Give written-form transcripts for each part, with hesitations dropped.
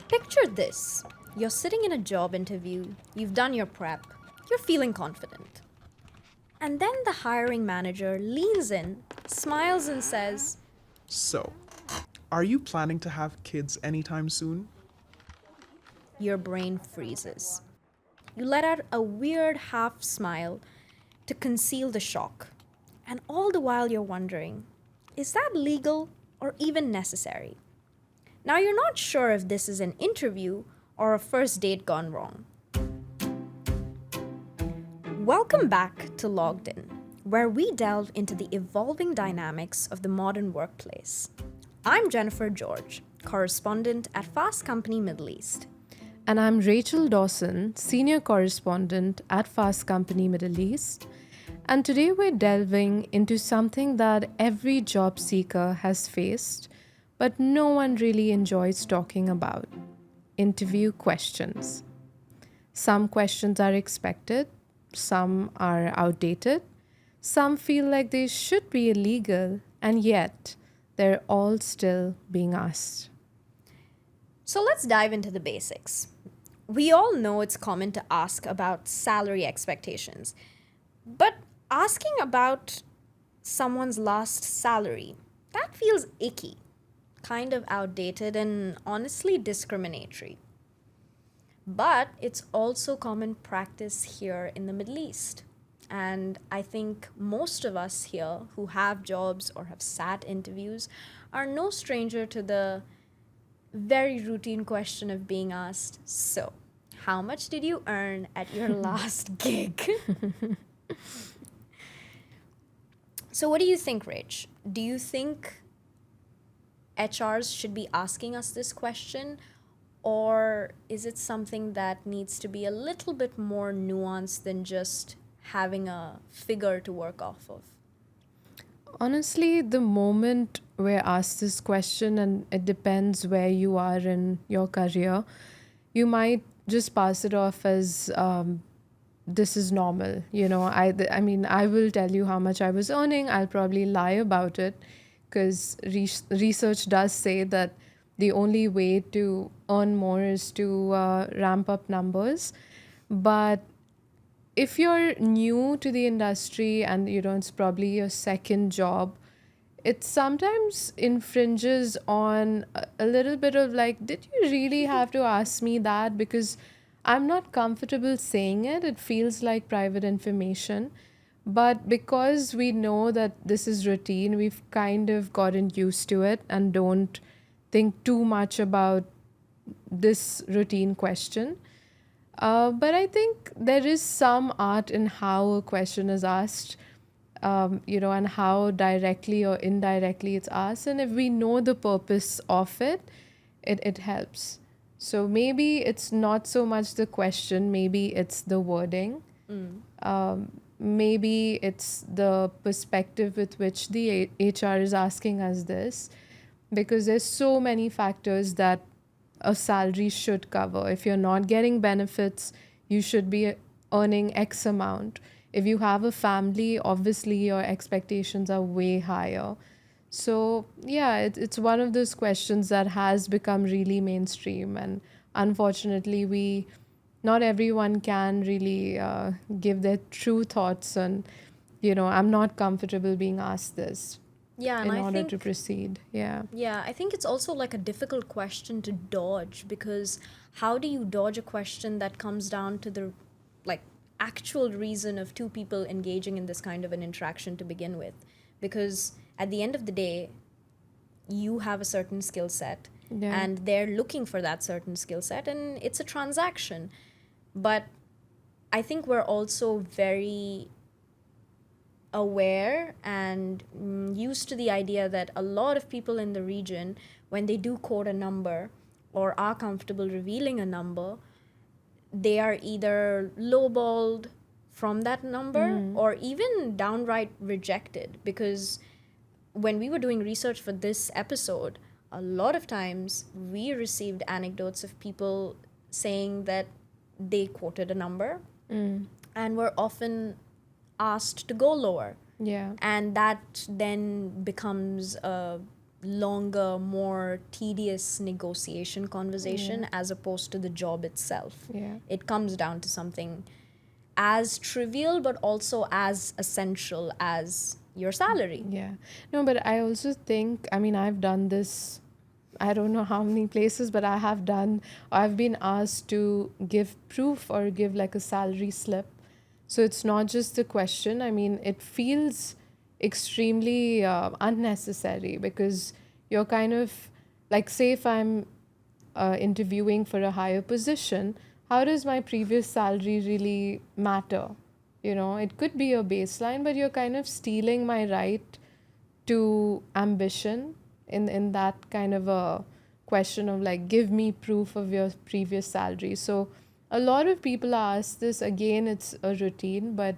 Picture this. You're sitting in a job interview, you've done your prep, you're feeling confident. And then the hiring manager leans in, smiles, and says, So, are you planning to have kids anytime soon? your brain freezes. You let out a weird half smile to conceal the shock. And all the while you're wondering, is that legal or even necessary? Now you're not sure if this is an interview or a first date gone wrong. Welcome back to Logged In, where we delve into the evolving dynamics of the modern workplace. I'm Jennifer George, correspondent at Fast Company Middle East. And I'm Rachel Dawson, Senior Correspondent at Fast Company Middle East. And today we're delving into something that every job seeker has faced, but no one really enjoys talking about: interview questions. Some questions are expected, some are outdated, some feel like they should be illegal, and yet they're all still being asked. So let's dive into the basics. We all know it's common to ask about salary expectations, but asking about someone's last salary, that feels icky, kind of outdated, and honestly discriminatory. But it's also common practice here in the Middle East. And I think most of us here who have jobs or have sat interviews are no stranger to the very routine question of being asked, so, how much did you earn at your last gig? So, what do you think, Rach? Do you think HRs should be asking us this question? Or is it something that needs to be a little bit more nuanced than just having a figure to work off of? Honestly, the moment we're asked this question, and it depends where you are in your career, you might just pass it off as this is normal. I mean, I will tell you how much I was earning. I'll probably lie about it because research does say that the only way to earn more is to ramp up numbers. But if you're new to the industry and it's probably your second job, it sometimes infringes on a little bit of like, did you really have to ask me that? Because I'm not comfortable saying it. It feels like private information. But because we know that this is routine, we've kind of gotten used to it and don't think too much about this routine question. But I think there is some art in how a question is asked, and how directly or indirectly it's asked. And if we know the purpose of it, it helps. So maybe it's not so much the question, maybe it's the wording. Maybe it's the perspective with which the HR is asking us this, because there's so many factors that a salary should cover. If you're not getting benefits, you should be earning X amount. If you have a family, obviously your expectations are way higher. So, yeah, it's one of those questions that has become really mainstream. And unfortunately, not everyone can really give their true thoughts on, I'm not comfortable being asked this Yeah, and in I order to think proceed. Yeah. Yeah, I think it's also like a difficult question to dodge because how do you dodge a question that comes down to the like actual reason of two people engaging in this kind of an interaction to begin with? Because at the end of the day, you have a certain skill set Yeah. and they're looking for that certain skill set and it's a transaction. But I think we're also very aware and used to the idea that a lot of people in the region, when they do quote a number or are comfortable revealing a number, they are either lowballed from that number or even downright rejected. Because when we were doing research for this episode, a lot of times we received anecdotes of people saying that they quoted a number and were often asked to go lower. Yeah. And that then becomes a longer, more tedious negotiation Yeah. conversation as opposed to the job itself. Yeah. It comes down to something as trivial but also as essential as your salary. Yeah. No, but I also think, I mean, I've done this, I don't know how many places, but I've been asked to give proof or give like a salary slip. So it's not just the question. I mean, it feels extremely unnecessary because you're kind of like, say, if I'm interviewing for a higher position, how does my previous salary really matter? You know, it could be a baseline, but you're kind of stealing my right to ambition in that kind of a question of like, give me proof of your previous salary. So a lot of people ask this. Again, it's a routine, but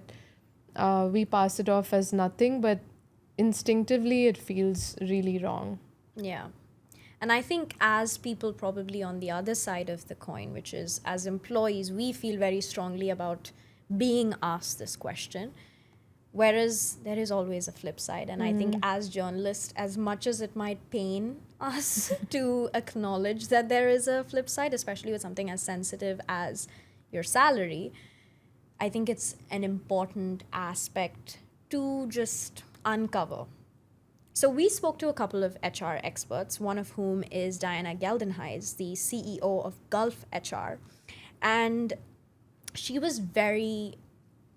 we pass it off as nothing, but instinctively it feels really wrong. Yeah. And I think as people probably on the other side of the coin, which is as employees, we feel very strongly about being asked this question. Whereas there is always a flip side. And I think as journalists, as much as it might pain us to acknowledge that there is a flip side, especially with something as sensitive as your salary, I think it's an important aspect to just uncover. So we spoke to a couple of HR experts, one of whom is Diana Geldenhuys, the CEO of Gulf HR. And she was very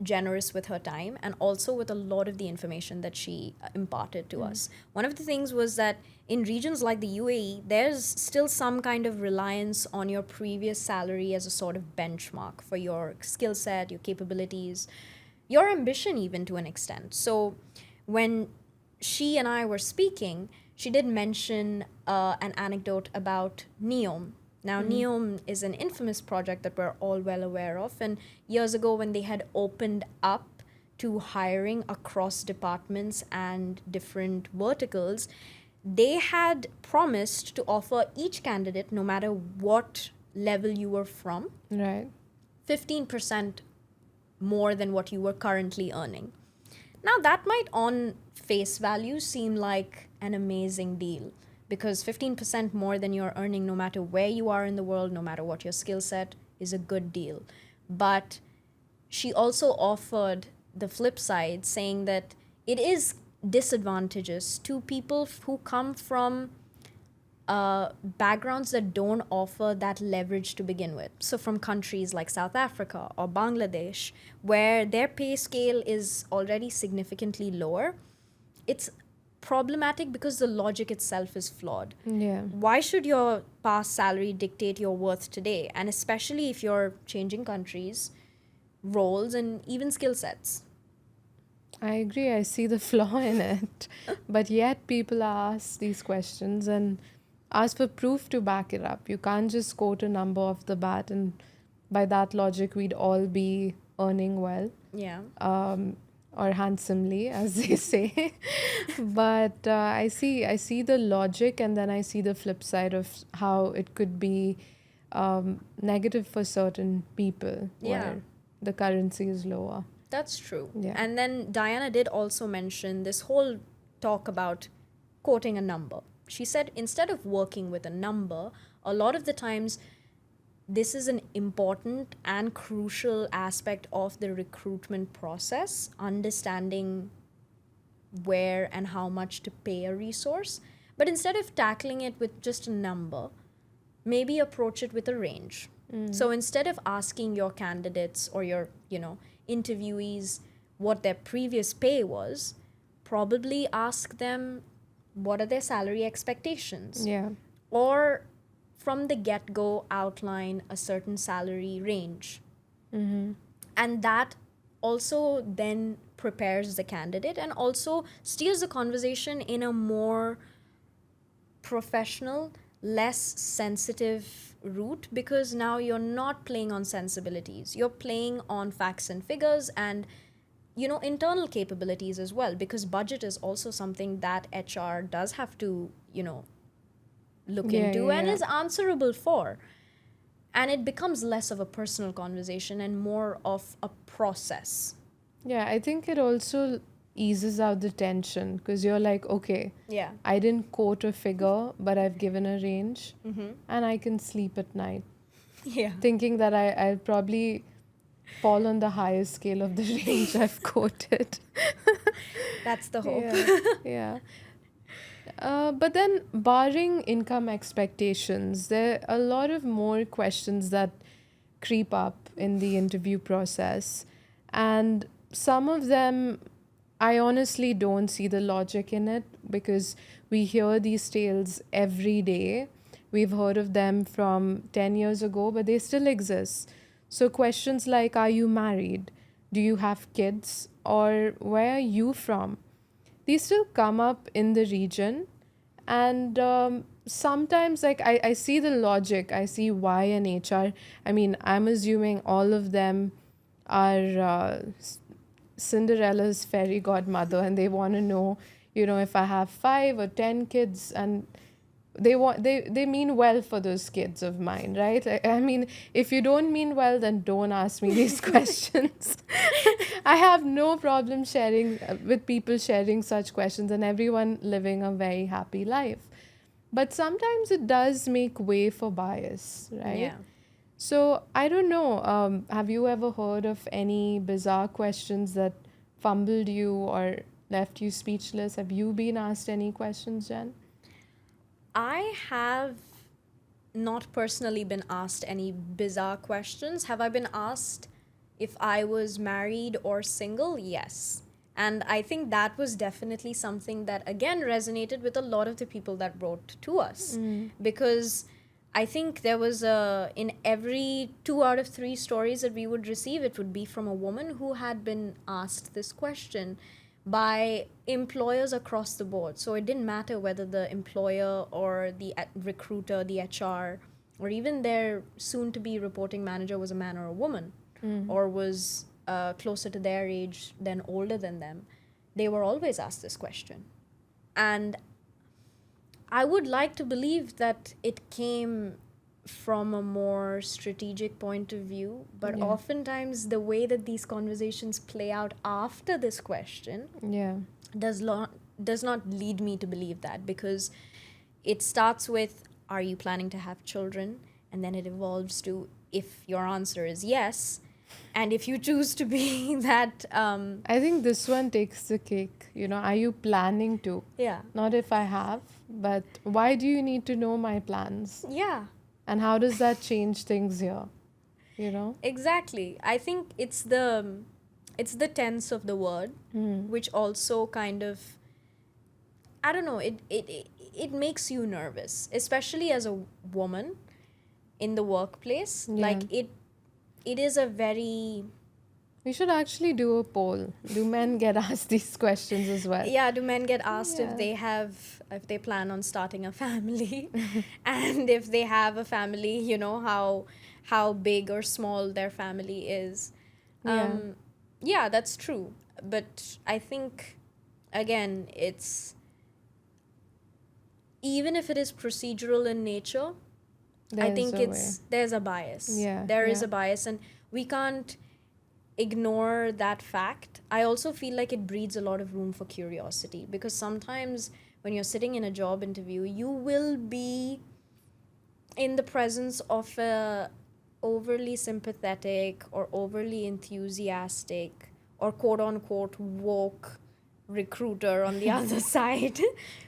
generous with her time and also with a lot of the information that she imparted to us. One of the things was that in regions like the UAE, there's still some kind of reliance on your previous salary as a sort of benchmark for your skill set, your capabilities, your ambition, even to an extent. So when she and I were speaking, she did mention an anecdote about NEOM. Now, NEOM is an infamous project that we're all well aware of. And years ago, when they had opened up to hiring across departments and different verticals, they had promised to offer each candidate, no matter what level you were from, Right. 15% more than what you were currently earning. Now, that might on face value seem like an amazing deal because 15% more than you're earning, no matter where you are in the world, no matter what your skill set, is a good deal. But she also offered the flip side, saying that it is disadvantageous to people who come from backgrounds that don't offer that leverage to begin with. So, from countries like South Africa or Bangladesh, where their pay scale is already significantly lower, it's problematic because the logic itself is flawed. Yeah. Why should your past salary dictate your worth today? And especially if you're changing countries, roles, and even skill sets. I agree. I see the flaw in it. But yet, people ask these questions and ask for proof to back it up. You can't just quote a number off the bat, and by that logic, we'd all be earning well Yeah. or handsomely, as they say. But I see the logic, and then I see the flip side of how it could be negative for certain people Yeah. where the currency is lower. That's true. Yeah. And then Diana did also mention this whole talk about quoting a number. She said instead of working with a number, a lot of the times this is an important and crucial aspect of the recruitment process, understanding where and how much to pay a resource. But instead of tackling it with just a number, maybe approach it with a range. So instead of asking your candidates or your, interviewees what their previous pay was, probably ask them what are their salary expectations. Yeah. Or from the get go, outline a certain salary range. And that also then prepares the candidate and also steers the conversation in a more professional, less sensitive route because now you're not playing on sensibilities. You're playing on facts and figures and internal capabilities as well because budget is also something that HR does have to, look Yeah, into yeah, and yeah. is answerable for. And it becomes less of a personal conversation and more of a process. Yeah, I think it also eases out the tension because you're like, okay, Yeah. I didn't quote a figure, but I've given a range Mm-hmm. and I can sleep at night Yeah. thinking that I'll probably fall on the highest scale of the range I've quoted. That's the hope. Yeah, yeah. But then, barring income expectations, there are a lot of more questions that creep up in the interview process. And some of them, I honestly don't see the logic in it because we hear these tales every day. We've heard of them from 10 years ago, but they still exist. So, questions like, are you married? Do you have kids? Or where are you from? These still come up in the region. And sometimes, like, I see the logic, I see why an HR, I mean, I'm assuming all of them are Cinderella's fairy godmother and they want to know, if I have 5 or 10 kids, and they mean well for those kids of mine, right? I mean, if you don't mean well, then don't ask me these questions. I have no problem sharing with people sharing such questions and everyone living a very happy life. But sometimes it does make way for bias, right? Yeah. So I don't know. Have you ever heard of any bizarre questions that fumbled you or left you speechless? Have you been asked any questions, Jen? I have not personally been asked any bizarre questions. Have I been asked if I was married or single? Yes. And I think that was definitely something that, again, resonated with a lot of the people that wrote to us. Because I think there was in every 2 out of 3 stories that we would receive, it would be from a woman who had been asked this question by employers across the board. So it didn't matter whether the employer or the recruiter, the HR, or even their soon to be reporting manager was a man or a woman, or was closer to their age than older than them. They were always asked this question. And I would like to believe that it came from a more strategic point of view, but Yeah. oftentimes the way that these conversations play out after this question Yeah. does not lead me to believe that, because it starts with, are you planning to have children? And then it evolves to, if your answer is yes, and if you choose to be that I think this one takes the cake. Are you planning to? yeah. Not if I have, but why do you need to know my plans? Yeah. And how does that change things here? You know? Exactly. I think it's the tense of the word, which also kind of, I don't know, it makes you nervous, especially as a woman in the workplace. Yeah. Like it is a very, We should actually do a poll. Do men get asked these questions as well? yeah, do men get asked Yeah. if they plan on starting a family, and if they have a family, how big or small their family is. Yeah. Yeah, that's true. But I think, again, it's, even if it is procedural in nature, I There's think a way. there's a bias. Yeah, There is yeah. a bias, and we can't ignore that fact. I also feel like it breeds a lot of room for curiosity, because sometimes when you're sitting in a job interview, you will be in the presence of a overly sympathetic or overly enthusiastic or quote unquote woke recruiter on the other side,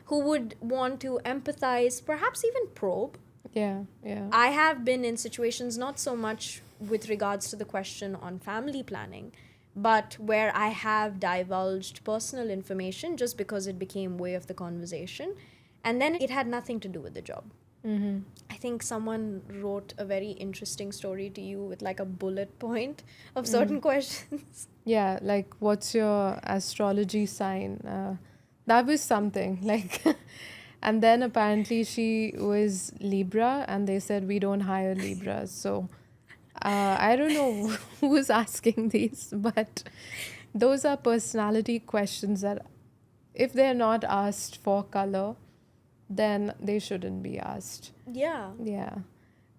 who would want to empathize, perhaps even probe. Yeah, yeah. I have been in situations, not so much with regards to the question on family planning, but where I have divulged personal information just because it became way of the conversation, and then it had nothing to do with the job. Mm-hmm. I think someone wrote a very interesting story to you with like a bullet point of certain questions. Yeah, like what's your astrology sign? That was something. Like, and then apparently she was Libra, and they said we don't hire Libras. So I don't know who's asking these, but those are personality questions that if they're not asked for color, then they shouldn't be asked. Yeah. Yeah.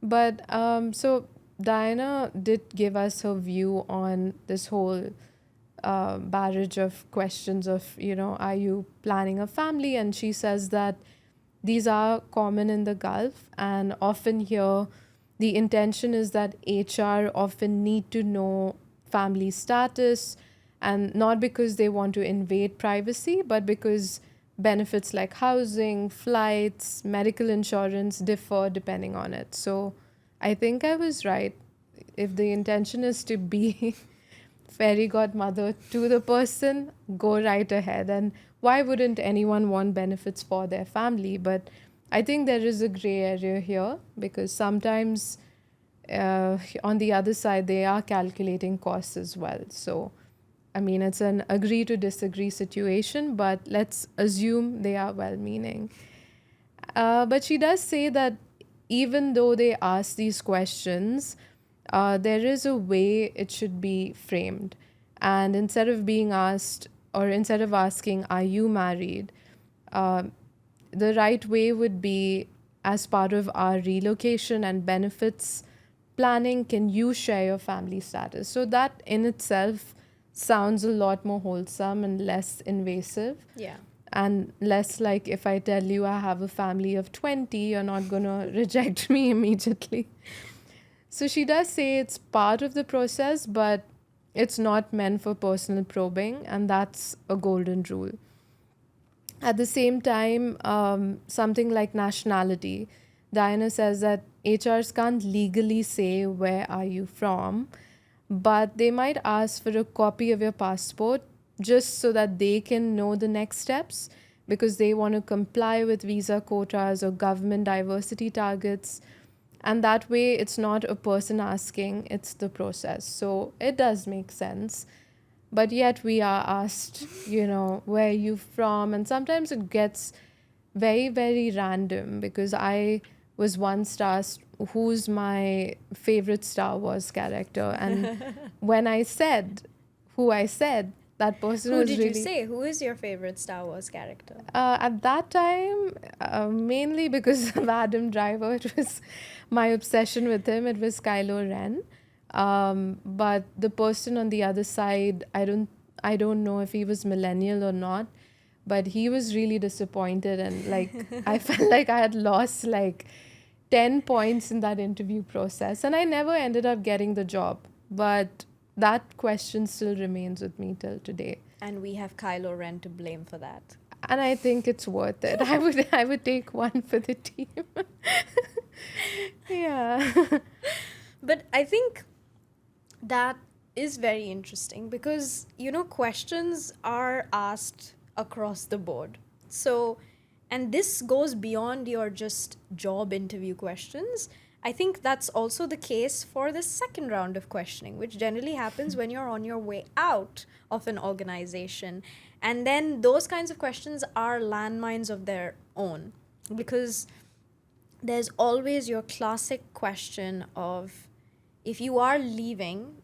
But so Diana did give us her view on this whole barrage of questions of, are you planning a family? And she says that these are common in the Gulf, and often here the intention is that HR often need to know family status, and not because they want to invade privacy, but because benefits like housing, flights, medical insurance differ depending on it. So I think I was right. If the intention is to be fairy godmother to the person, go right ahead. And why wouldn't anyone want benefits for their family? But I think there is a gray area here, because sometimes on the other side, they are calculating costs as well. So, I mean, it's an agree to disagree situation, but let's assume they are well meaning. But she does say that even though they ask these questions, there is a way it should be framed. And instead of asking, are you married? Uh, the right way would be, as part of our relocation and benefits planning, can you share your family status? So that in itself sounds a lot more wholesome and less invasive, Yeah. and less like, if I tell you I have a family of 20, you're not going to reject me immediately. So she does say it's part of the process, but it's not meant for personal probing, and that's a golden rule. At the same time, something like nationality, Diana says that HRs can't legally say where are you from, but they might ask for a copy of your passport just so that they can know the next steps, because they want to comply with visa quotas or government diversity targets. And that way, it's not a person asking, it's the process. So it does make sense. But yet, we are asked, where are you from? And sometimes it gets very, very random, because I was once asked who's my favorite Star Wars character. And when I said who I said, that person Who was did really. you say? Who is your favorite Star Wars character? At that time, mainly because of Adam Driver, it was my obsession with him. It was Kylo Ren. But the person on the other side, I don't know if he was millennial or not, but he was really disappointed, and like I felt like I had lost like 10 points in that interview process, and I never ended up getting the job. But that question still remains with me till today. And we have Kylo Ren to blame for that. And I think it's worth it. I would take one for the team. Yeah. But I think that is very interesting because, questions are asked across the board. So, and this goes beyond your just job interview questions. I think that's also the case for the second round of questioning, which generally happens when you're on your way out of an organization. And then those kinds of questions are landmines of their own, because there's always your classic question of, if you are leaving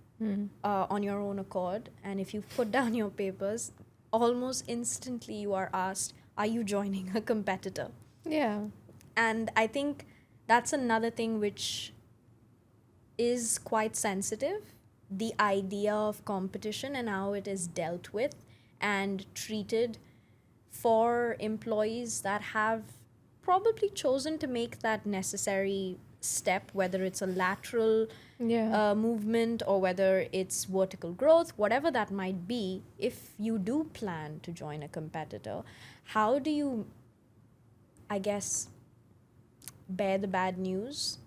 on your own accord, and if you put down your papers, almost instantly you are asked, are you joining a competitor? Yeah. And I think that's another thing which is quite sensitive, the idea of competition and how it is dealt with and treated for employees that have probably chosen to make that necessary step, whether it's a lateral Yeah. movement or whether it's vertical growth, whatever that might be. If you do plan to join a competitor, how do you, I guess, bear the bad news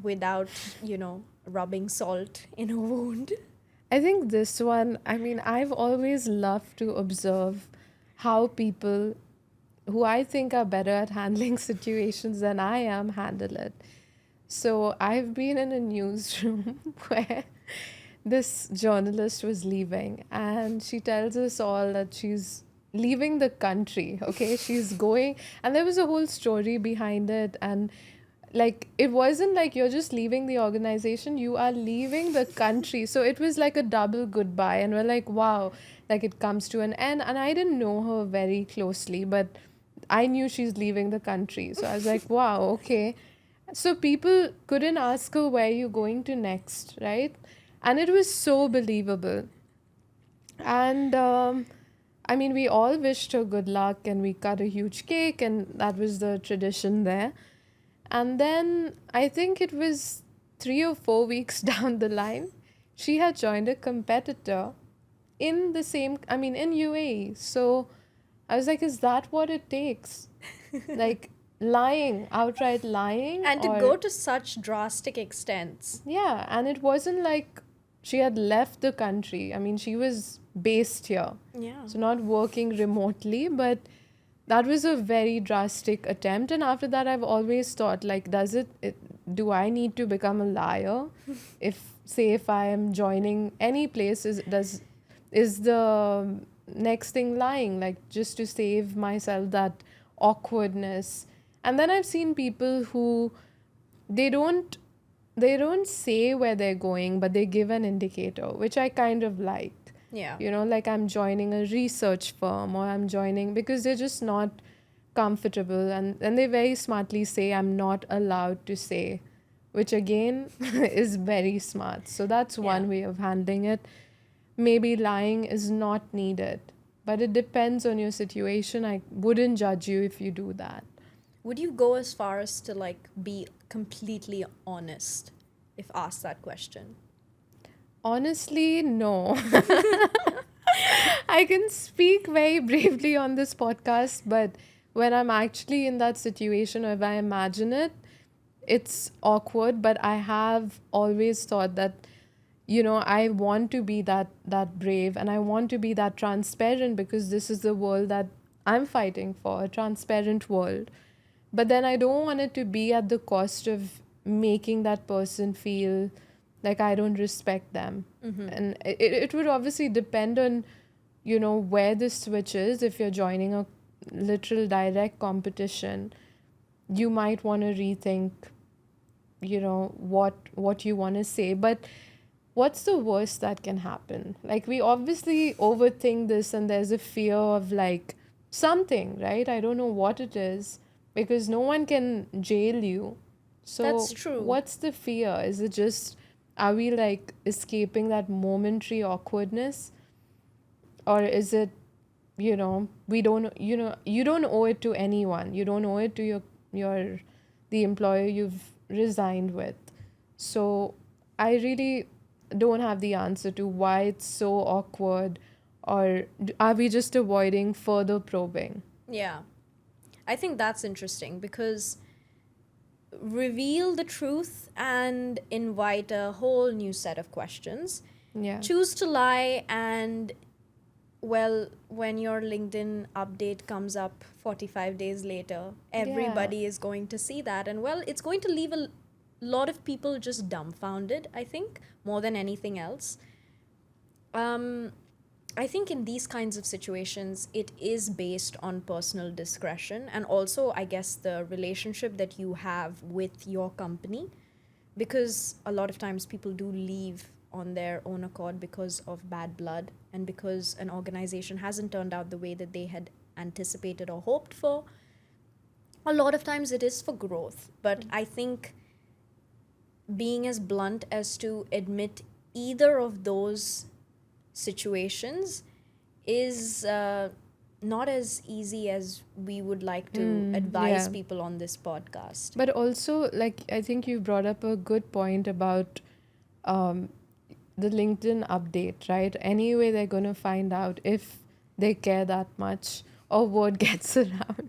without, rubbing salt in a wound? I think this one, I mean, I've always loved to observe how people who I think are better at handling situations than I am handle it. So I've been in a newsroom where this journalist was leaving, and she tells us all that she's leaving the country. Okay, she's going, and there was a whole story behind it. And like, it wasn't like you're just leaving the organization, you are leaving the country. So it was like a double goodbye, and we're like, wow, like it comes to an end. And I didn't know her very closely, but I knew she's leaving the country. So I was like, wow, okay. So people couldn't ask her, where are you going to next, right? And it was so believable. And I mean, we all wished her good luck and we cut a huge cake, and that was the tradition there. And then I think it was 3 or 4 weeks down the line, she had joined a competitor in the same, I mean, in UAE. So I was like, is that what it takes? Like lying, outright lying? And to Or go to such drastic extents. yeah, and it wasn't like she had left the country. I mean, she was based here. Yeah. So not working remotely, but that was a very drastic attempt. And after that, I've always thought, like, do I need to become a liar? If I am joining any place, is the next thing lying, like just to save myself that awkwardness? And then I've seen people who they don't they don't say where they're going, but they give an indicator, which I kind of like. Yeah. Like I'm joining a research firm, or I'm joining because they're just not comfortable, and they very smartly say I'm not allowed to say, which again is very smart. So that's one Yeah. way of handling it. Maybe lying is not needed, but it depends on your situation. I wouldn't judge you if you do that. Would you go as far as to like be completely honest if asked that question? Honestly, no. I can speak very bravely on this podcast, but when I'm actually in that situation, or if I imagine it, it's awkward. But I have always thought that, I want to be that brave, and I want to be that transparent, because this is the world that I'm fighting for, a transparent world. But then I don't want it to be at the cost of making that person feel like I don't respect them. And it would obviously depend on, where the switch is. If you're joining a literal direct competition, you might want to rethink, what you want to say. But what's the worst that can happen? Like, we obviously overthink this, and there's a fear of like something, right? I don't know what it is, because no one can jail you. So That's true. what's the fear? Is it just, are we like escaping that momentary awkwardness? Or is it, we don't, you don't owe it to anyone. You don't owe it to your the employer you've resigned with. So I really don't have the answer to why it's so awkward, or are we just avoiding further probing? Yeah. I think that's interesting because reveal the truth and invite a whole new set of questions. Yeah. Choose to lie, and well, when your LinkedIn update comes up 45 days later, everybody is going to see that. And well, it's going to leave a lot of people just dumbfounded, I think, more than anything else. I think in these kinds of situations, it is based on personal discretion and also, I guess, the relationship that you have with your company. Because a lot of times people do leave on their own accord because of bad blood and because an organization hasn't turned out the way that they had anticipated or hoped for. A lot of times it is for growth, but I think being as blunt as to admit either of those situations is not as easy as we would like to advise yeah. people on this podcast. But also, like, I think you brought up a good point about the LinkedIn update, right? Anyway, they're going to find out if they care that much, or word gets around.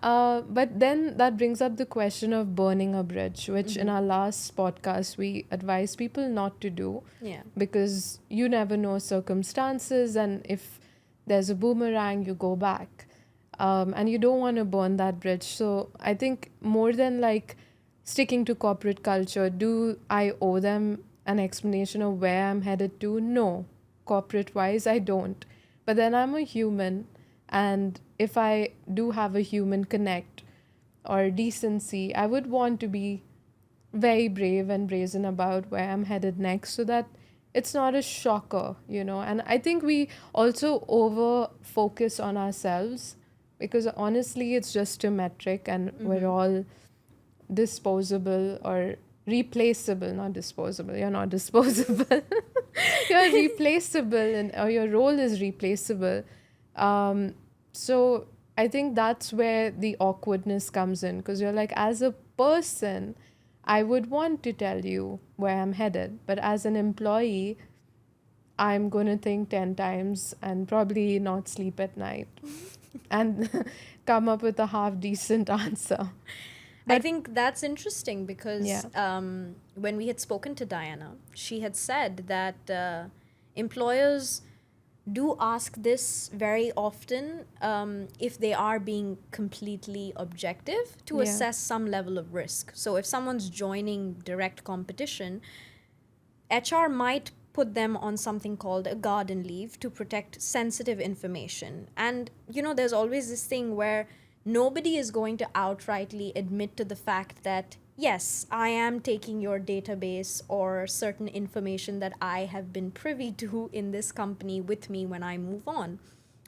But then that brings up the question of burning a bridge, which in our last podcast we advise people not to do. Yeah. Because you never know circumstances, and if there's a boomerang, you go back. And you don't want to burn that bridge. So I think more than like sticking to corporate culture, do I owe them an explanation of where I'm headed to? No. Corporate wise, I don't. But then I'm a human, and if I do have a human connect or decency, I would want to be very brave and brazen about where I'm headed next, so that it's not a shocker, And I think we also over focus on ourselves, because honestly, it's just a metric, and we're all disposable or replaceable, not disposable. You're not disposable. you're replaceable, and or your role is replaceable. So I think that's where the awkwardness comes in, because you're like, as a person, I would want to tell you where I'm headed, but as an employee, I'm going to think 10 times and probably not sleep at night and come up with a half decent answer. I But think that's interesting because yeah, when we had spoken to Diana, she had said that employers do ask this very often if they are being completely objective to yeah, assess some level of risk. So if someone's joining direct competition, HR might put them on something called a garden leave to protect sensitive information. And, there's always this thing where nobody is going to outrightly admit to the fact that, yes, I am taking your database or certain information that I have been privy to in this company with me when I move on.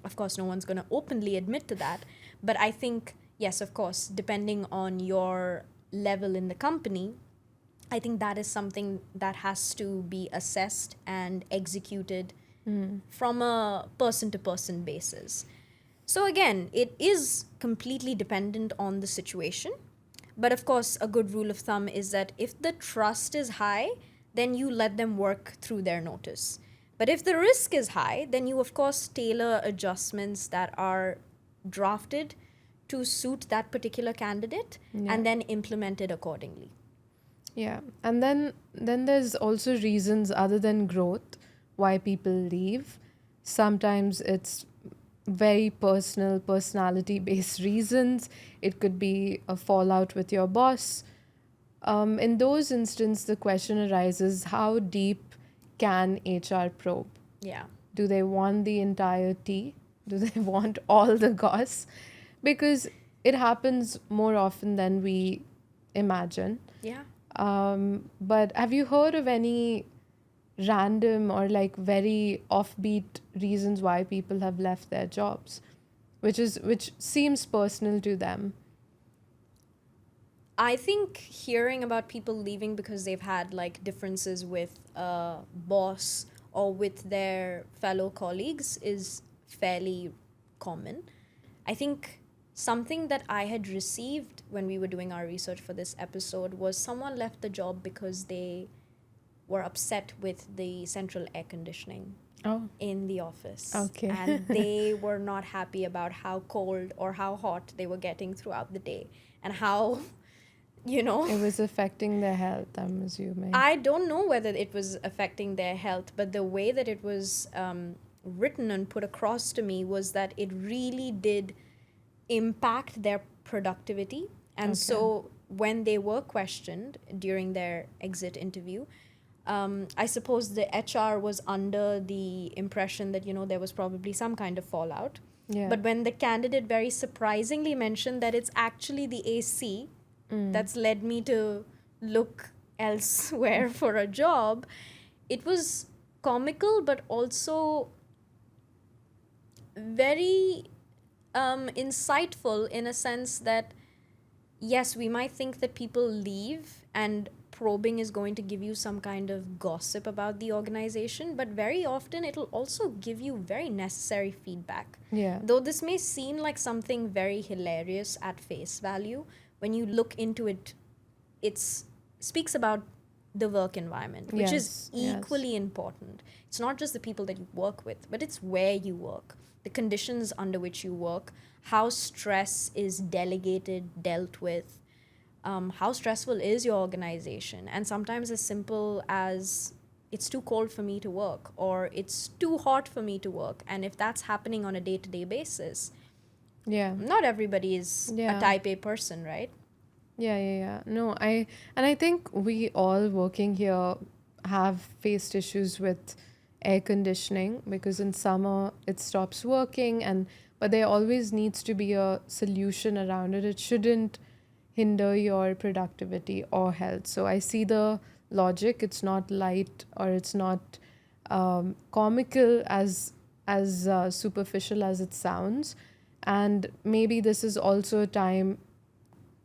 Of course, no one's going to openly admit to that. But I think, yes, of course, depending on your level in the company, I think that is something that has to be assessed and executed from a person to person basis. So, again, it is completely dependent on the situation. But of course, a good rule of thumb is that if the trust is high, then you let them work through their notice. But if the risk is high, then you, of course, tailor adjustments that are drafted to suit that particular candidate yeah. and then implement it accordingly. Yeah, and then there's also reasons other than growth why people leave. Sometimes it's very personal, personality based reasons. It could be a fallout with your boss. In those instances, the question arises: how deep can HR probe? Yeah. Do they want the entire tea? Do they want all the goss? Because it happens more often than we imagine. Yeah. But have you heard of any random or like very offbeat reasons why people have left their jobs, which seems personal to them? I think hearing about people leaving because they've had like differences with a boss or with their fellow colleagues is fairly common. I think something that I had received when we were doing our research for this episode was someone left the job because they were upset with the central air conditioning Oh, in the office. okay. And they were not happy about how cold or how hot they were getting throughout the day and how, you know, It was affecting their health, I'm assuming. I don't know whether it was affecting their health, but the way that it was written and put across to me was that it really did impact their productivity. And Okay. so when they were questioned during their exit interview, I suppose the HR was under the impression that, there was probably some kind of fallout. Yeah. But when the candidate very surprisingly mentioned that it's actually the AC that's led me to look elsewhere for a job, it was comical but also very insightful in a sense that, yes, we might think that people leave and probing is going to give you some kind of gossip about the organization, but very often it'll also give you very necessary feedback. Yeah. Though this may seem like something very hilarious at face value, when you look into it, it speaks about the work environment, which is Yes, yes. equally important. It's not just the people that you work with, but it's where you work, the conditions under which you work, how stress is delegated, dealt with, how stressful is your organization. And sometimes as simple as it's too cold for me to work or it's too hot for me to work. And if that's happening on a day-to-day basis, Yeah. not everybody is a Yeah. type A person, right? Yeah. No, I think we all working here have faced issues with air conditioning, because in summer it stops working, but there always needs to be a solution around it. It shouldn't hinder your productivity or health. So I see the logic. It's not light, or it's not comical as superficial as it sounds. And maybe this is also a time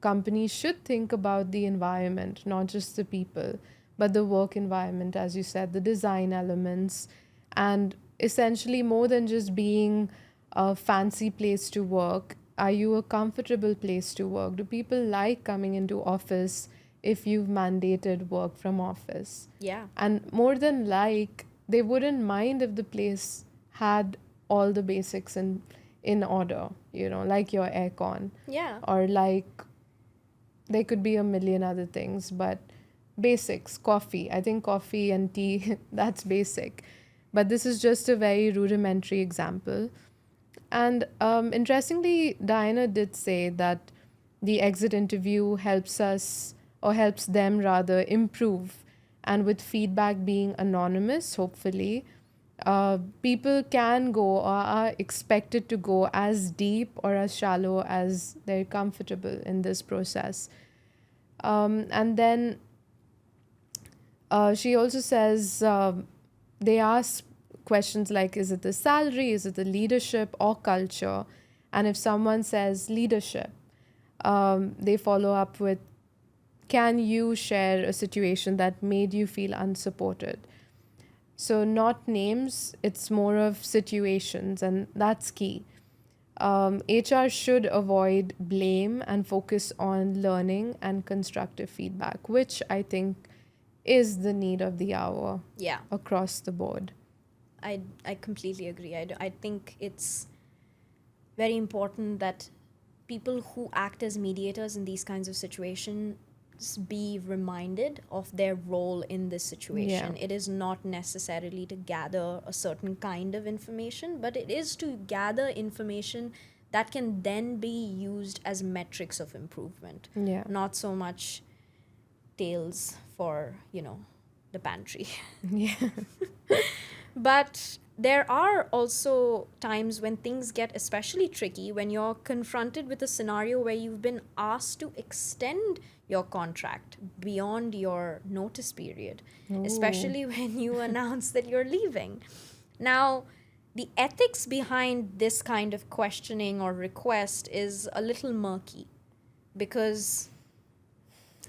companies should think about the environment, not just the people. but the work environment, as you said, the design elements, and essentially more than just being a fancy place to work. Are you a comfortable place to work? Do people like coming into office if you've mandated work from office? Yeah. And more than like, they wouldn't mind if the place had all the basics in order, like your aircon, Yeah. or like there could be a million other things, but basics, coffee. I think coffee and tea, that's basic. But this is just a very rudimentary example. And interestingly, Diana did say that the exit interview helps us, or helps them rather, improve. And with feedback being anonymous, hopefully, people can go or are expected to go as deep or as shallow as they're comfortable in this process. And then she also says they ask questions like, is it the salary, is it the leadership or culture? And if someone says leadership, they follow up with, can you share a situation that made you feel unsupported? So, not names, it's more of situations, and that's key. HR should avoid blame and focus on learning and constructive feedback, which I think is the need of the hour Yeah. across the board. I completely agree. I think it's very important that people who act as mediators in these kinds of situations be reminded of their role in this situation. Yeah. It is not necessarily to gather a certain kind of information, but it is to gather information that can then be used as metrics of improvement, Yeah. not so much tales for, the pantry. Yeah. But there are also times when things get especially tricky when you're confronted with a scenario where you've been asked to extend your contract beyond your notice period, Ooh. especially when you announce that you're leaving. Now, the ethics behind this kind of questioning or request is a little murky because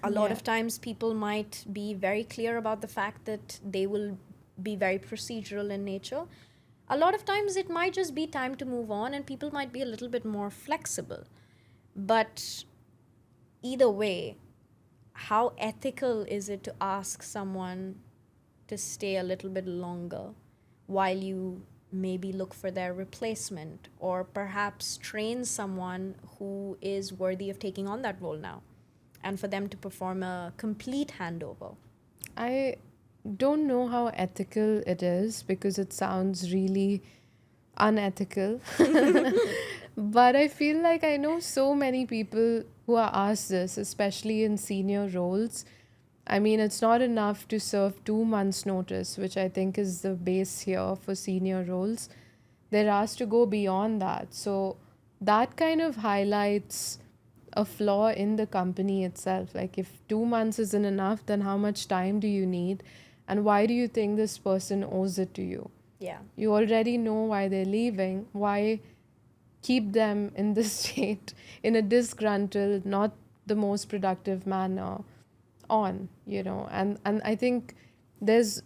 a lot Yeah. of times people might be very clear about the fact that they will be very procedural in nature. A lot of times it might just be time to move on and people might be a little bit more flexible. But either way, how ethical is it to ask someone to stay a little bit longer while you maybe look for their replacement or perhaps train someone who is worthy of taking on that role now and for them to perform a complete handover? I don't know how ethical it is because it sounds really unethical. But I feel like I know so many people who are asked this, especially in senior roles. I mean, it's not enough to serve 2 months' notice, which I think is the base here for senior roles. They're asked to go beyond that. So that kind of highlights a flaw in the company itself. Like, if 2 months isn't enough, then how much time do you need? And why do you think this person owes it to you? Yeah. You already know why they're leaving. Why keep them in this state, in a disgruntled, not the most productive manner on? And there's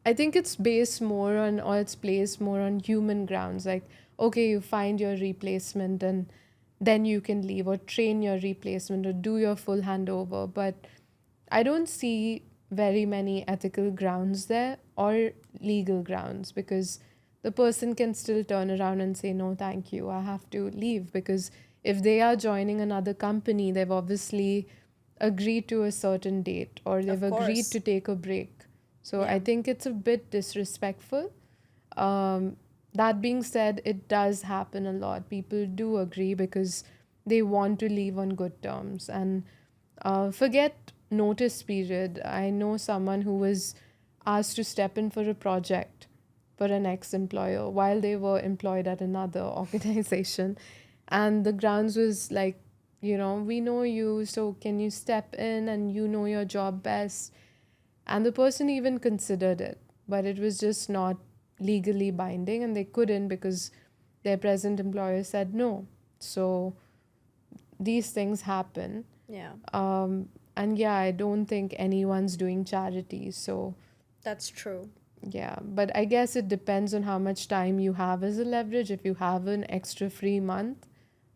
I think it's based more on, or it's placed more on human grounds. Like, okay, you find your replacement and then you can leave, or train your replacement, or do your full handover. But I don't see very many ethical grounds there, or legal grounds, because the person can still turn around and say, no, thank you, I have to leave. Because if they are joining another company, they've obviously agreed to a certain date, or they've Of agreed course. to take a break. So Yeah. I think it's a bit disrespectful. Um, that being said, it does happen a lot. People do agree because they want to leave on good terms. And forget notice period. I know someone who was asked to step in for a project for an ex employer while they were employed at another organization. And the grounds was like, we know you, so can you step in, and you know your job best. And the person even considered it, but it was just not legally binding, and they couldn't because their present employer said no. So these things happen. Yeah. And yeah, I don't think anyone's doing charity. So That's true. yeah, but I guess it depends on how much time you have as a leverage. If you have an extra free month,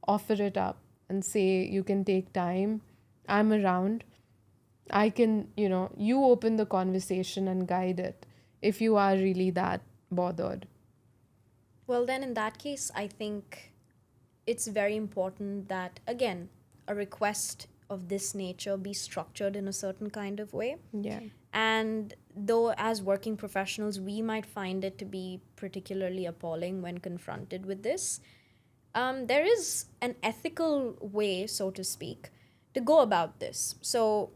offer it up and say you can take time. I'm around. I can, you open the conversation and guide it if you are really that bothered. Well, then in that case, I think it's very important that, again, a request of this nature be structured in a certain kind of way. Yeah. And though, as working professionals, we might find it to be particularly appalling when confronted with this, there is an ethical way, so to speak, to go about this. So,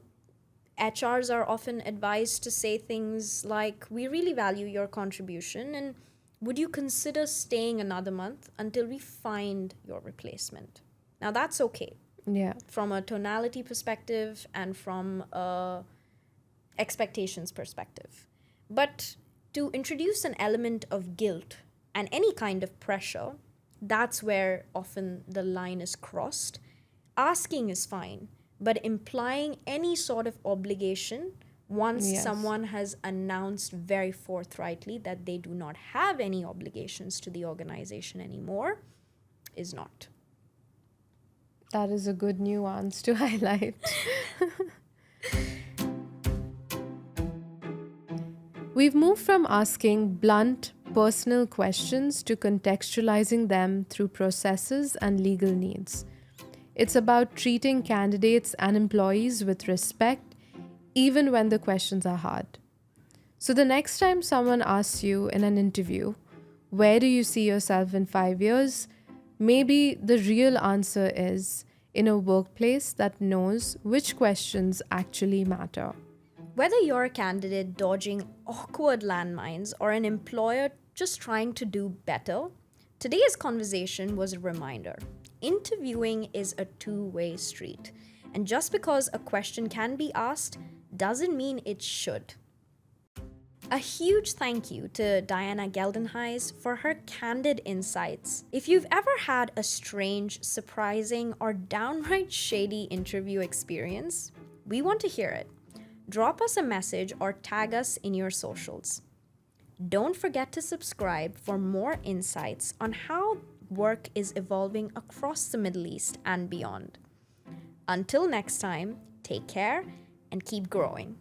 HRs are often advised to say things like, "We really value your contribution, and would you consider staying another month until we find your replacement?" Now, that's okay Yeah. from a tonality perspective and from a expectations perspective. But to introduce an element of guilt and any kind of pressure, that's where often the line is crossed. Asking is fine, but implying any sort of obligation once Yes. someone has announced very forthrightly that they do not have any obligations to the organization anymore is not. That is a good nuance to highlight. We've moved from asking blunt, personal questions to contextualizing them through processes and legal needs. It's about treating candidates and employees with respect, even when the questions are hard. So, the next time someone asks you in an interview, "Where do you see yourself in 5 years?" maybe the real answer is in a workplace that knows which questions actually matter. Whether you're a candidate dodging awkward landmines or an employer just trying to do better, today's conversation was a reminder. Interviewing is a two-way street, and just because a question can be asked doesn't mean it should. A huge thank you to Diana Geldenhuys for her candid insights. If you've ever had a strange, surprising, or downright shady interview experience, we want to hear it. Drop us a message or tag us in your socials. Don't forget to subscribe for more insights on how work is evolving across the Middle East and beyond. Until next time, take care and keep growing.